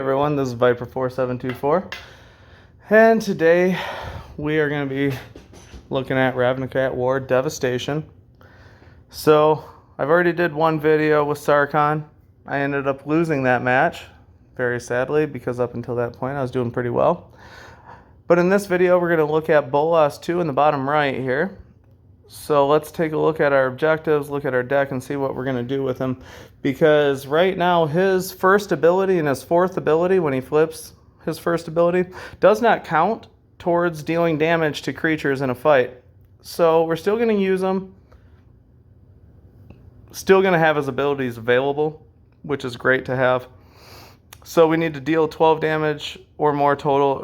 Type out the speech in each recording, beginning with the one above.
Everyone, this is Viper4724, and today we are going to be looking at Ravnica War Devestation. So I've already did one video with Sarkhan. I ended up losing that match, very sadly, because up until that point I was doing pretty well. But in this video we're going to look at Bolas2 in the bottom right here. So let's take a look at our objectives, look at our deck, and see what we're going to do with him. Because right now, his first ability and his fourth ability, when he flips his first ability, does not count towards dealing damage to creatures in a fight. So we're still going to use him. Still going to have his abilities available, which is great to have. So we need to deal 12 damage or more total,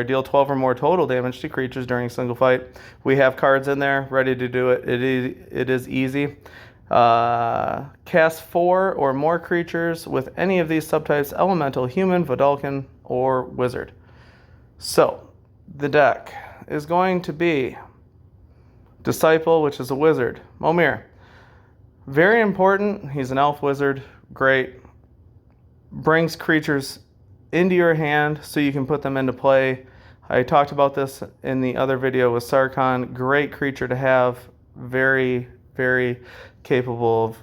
deal 12 or more total damage to creatures during a single fight. We have cards in there ready to do it. It is easy. Cast 4 or more creatures with any of these subtypes: Elemental, Human, Vodalkin, or Wizard. So the deck is going to be Disciple, which is a wizard. Momir. Very important. He's an elf wizard. Great. Brings creatures into your hand so you can put them into play. I talked about this in the other video with Sarkhan. Great creature to have. Very, very capable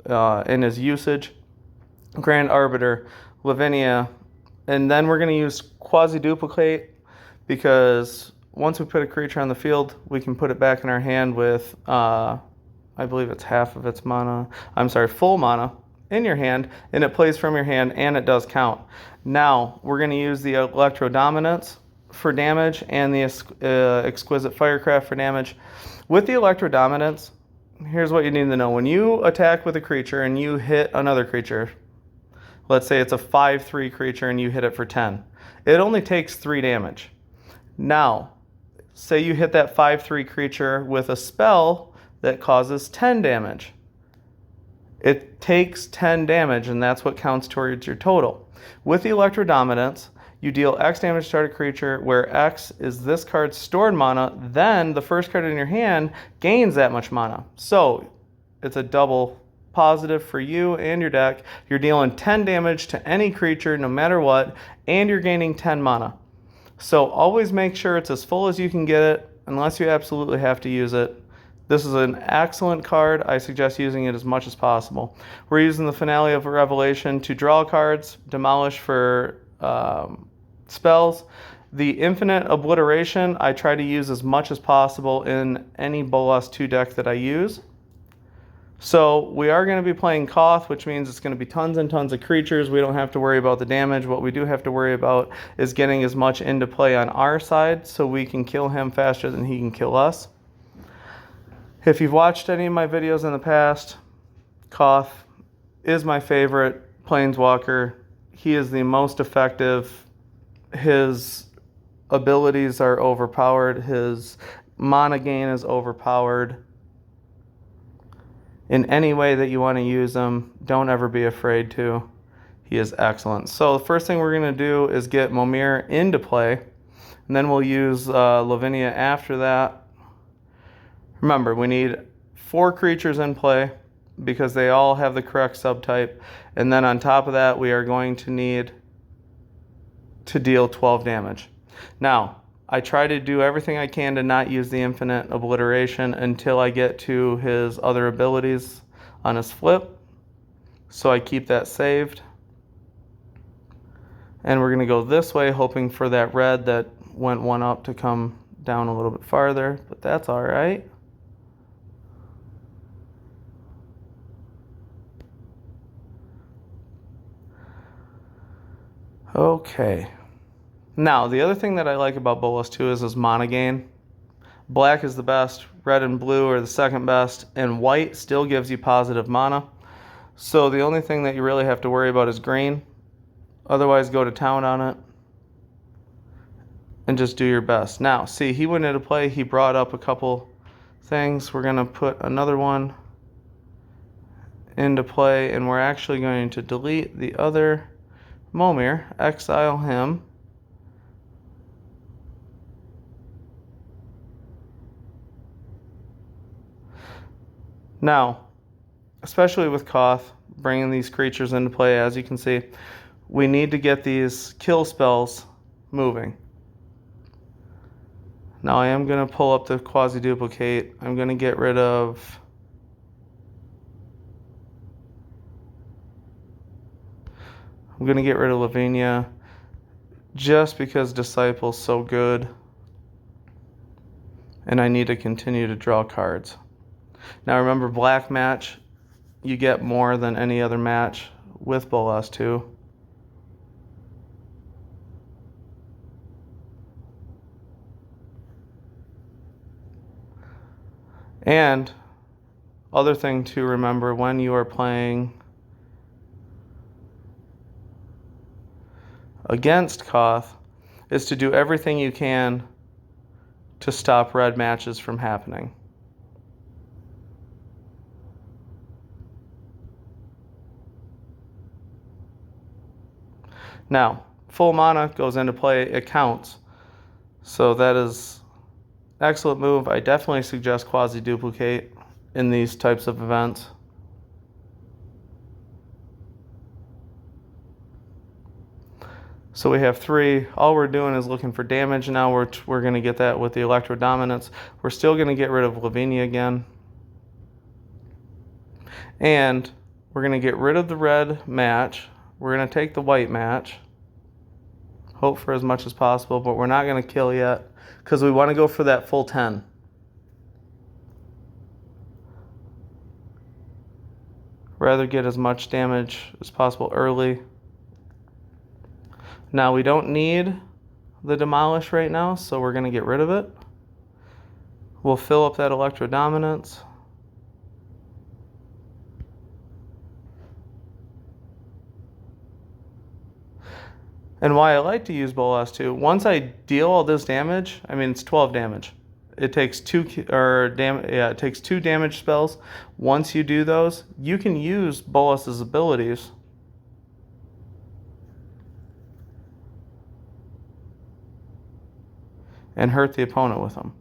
of in his usage. Grand Arbiter, Lavinia, and then we're going to use Quasi-Duplicate, because once we put a creature on the field, we can put it back in our hand with, I believe it's half of its mana. Full mana in your hand, and it plays from your hand, and it does count. Now we're going to use the Electro Dominance for damage and the Exquisite Firecraft for damage. With the Electro Dominance, here's what you need to know. When you attack with a creature and you hit another creature, let's say it's a 5/3 creature and you hit it for 10, it only takes 3 damage. Now say you hit that 5/3 creature with a spell that causes 10 damage. It takes 10 damage, and that's what counts towards your total. With the Electro Dominance, you deal X damage to target creature, where X is this card's stored mana, then the first card in your hand gains that much mana. So it's a double positive for you and your deck. You're dealing 10 damage to any creature, no matter what, and you're gaining 10 mana. So always make sure it's as full as you can get it, unless you absolutely have to use it. This is an excellent card. I suggest using it as much as possible. We're using the Finale of Revelation to draw cards, demolish for spells. The Infinite Obliteration I try to use as much as possible in any Bolas2 deck that I use. So we are going to be playing Koth, which means it's going to be tons and tons of creatures. We don't have to worry about the damage. What we do have to worry about is getting as much into play on our side so we can kill him faster than he can kill us. If you've watched any of my videos in the past, Koth is my favorite planeswalker. He is the most effective. His abilities are overpowered. His mana gain is overpowered. In any way that you want to use him, don't ever be afraid to. He is excellent. So the first thing we're going to do is get Momir into play, and then we'll use Lavinia after that. Remember, we need 4 creatures in play because they all have the correct subtype. And then on top of that, we are going to need to deal 12 damage. Now, I try to do everything I can to not use the Infinite Obliteration until I get to his other abilities on his flip. So I keep that saved. And we're going to go this way, hoping for that red that went 1 up to come down a little bit farther, but that's all right. Okay. Now, the other thing that I like about Bolas2 is his mana gain. Black is the best, red and blue are the second best, and white still gives you positive mana. So the only thing that you really have to worry about is green. Otherwise, go to town on it and just do your best. Now, see, he went into play. He brought up a couple things. We're going to put another one into play, and we're actually going to delete the other Momir, exile him. Now, especially with Koth, bringing these creatures into play, as you can see, we need to get these kill spells moving. Now I am going to pull up the quasi-duplicate. I'm going to get rid of Lavinia just because Disciple's so good and I need to continue to draw cards. Now remember, black match, you get more than any other match with Bolas2. And other thing to remember when you are playing against Koth is to do everything you can to stop red matches from happening. Now, full mana goes into play, it counts. So that is excellent move. I definitely suggest quasi-duplicate in these types of events. So we have 3. All we're doing is looking for damage. Now we're going to get that with the Electro Dominance. We're still going to get rid of Lavinia again. And we're going to get rid of the red match. We're going to take the white match. Hope for as much as possible, but we're not going to kill yet because we want to go for that full 10. Rather get as much damage as possible early. Now we don't need the Demolish right now, so we're going to get rid of it. We'll fill up that Electro Dominance. And why I like to use Bolas2, once I deal all this damage, I mean it's 12 damage. It takes two damage spells. Once you do those, you can use Bolas's abilities and hurt the opponent with them.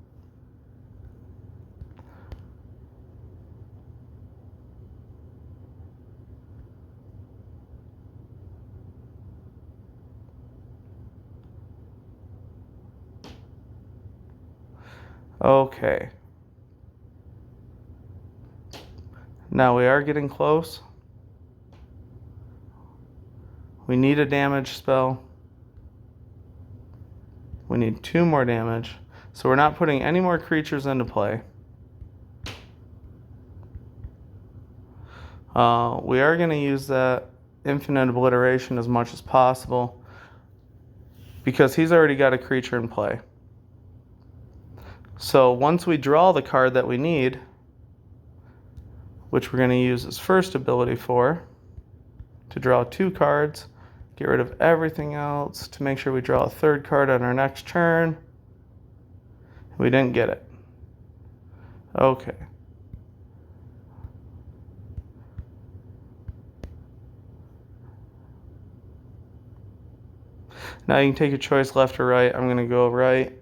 Okay. Now we are getting close. We need a damage spell. We need 2 more damage. So we're not putting any more creatures into play. We are going to use that Infinite Obliteration as much as possible because he's already got a creature in play. So once we draw the card that we need, which we're going to use his first ability for, to draw 2 cards, get rid of everything else to make sure we draw a 3rd card on our next turn. We didn't get it. Okay. Now you can take your choice left or right. I'm going to go right.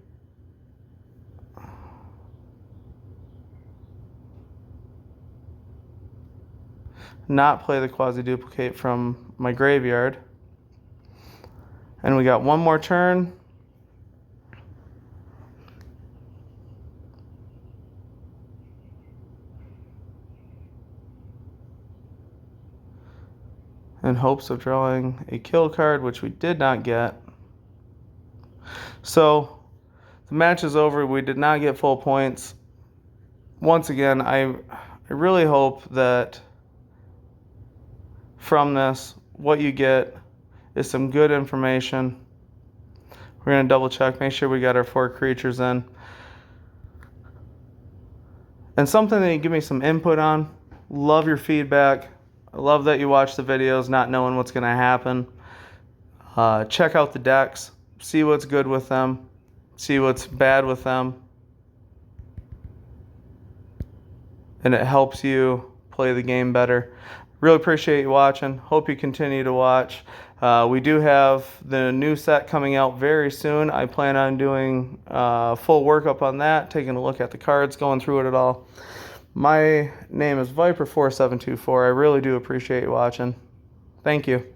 Not play the quasi-duplicate from my graveyard. And we got 1 more turn. In hopes of drawing a kill card, which we did not get. So the match is over. We did not get full points. Once again, I really hope that from this, what you get is some good information. We're going to double check, make sure we got our 4 creatures in. And something that you give me some input on. Love your feedback. I love that you watch the videos not knowing what's going to happen. Check out the decks. See what's good with them. See what's bad with them. And it helps you play the game better. Really appreciate you watching. Hope you continue to watch. We do have the new set coming out very soon. I plan on doing full workup on that, taking a look at the cards, going through it at all. My name is Viper4724. I really do appreciate you watching. Thank you.